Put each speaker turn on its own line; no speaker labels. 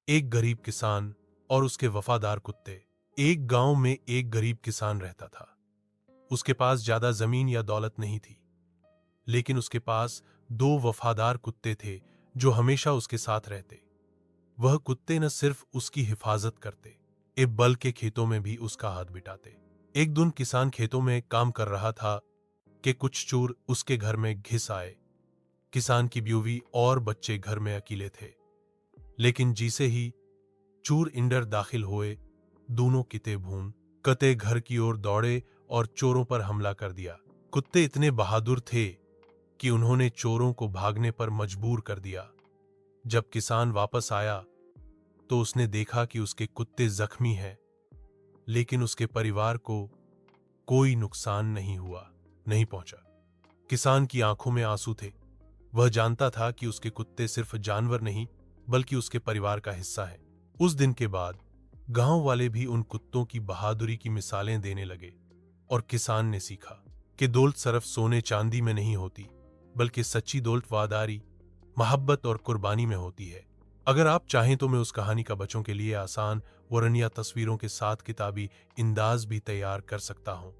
एक गरीब किसान और उसके वफादार कुत्ते। एक गांव में एक गरीब किसान रहता था। उसके पास ज्यादा जमीन या दौलत नहीं थी, लेकिन उसके पास दो वफादार कुत्ते थे जो हमेशा उसके साथ रहते। वह कुत्ते न सिर्फ उसकी हिफाजत करते, बल्कि खेतों में भी उसका हाथ बिटाते। एक दिन किसान खेतों में काम कर रहा था कि कुछ चोर उसके घर में घिस आए। किसान की बीवी और बच्चे घर में अकेले थे, लेकिन जैसे ही चोर इंदर दाखिल हुए, दोनों कते घर की ओर दौड़े और चोरों पर हमला कर दिया। कुत्ते इतने बहादुर थे कि उन्होंने चोरों को भागने पर मजबूर कर दिया। जब किसान वापस आया तो उसने देखा कि उसके कुत्ते जख्मी हैं, लेकिन उसके परिवार को कोई नुकसान नहीं पहुंचा। किसान की आंखों में आंसू थे। वह जानता था कि उसके कुत्ते सिर्फ जानवर नहीं, बल्कि उसके परिवार का हिस्सा है। उस दिन के बाद गांव वाले भी उन कुत्तों की बहादुरी की मिसालें देने लगे, और किसान ने सीखा कि दौलत सिर्फ सोने चांदी में नहीं होती, बल्कि सच्ची दौलत वफादारी, मोहब्बत और कुर्बानी में होती है। अगर आप चाहें तो मैं उस कहानी का बच्चों के लिए आसान वर्णन या तस्वीरों के साथ किताबी इंदाज भी तैयार कर सकता हूं।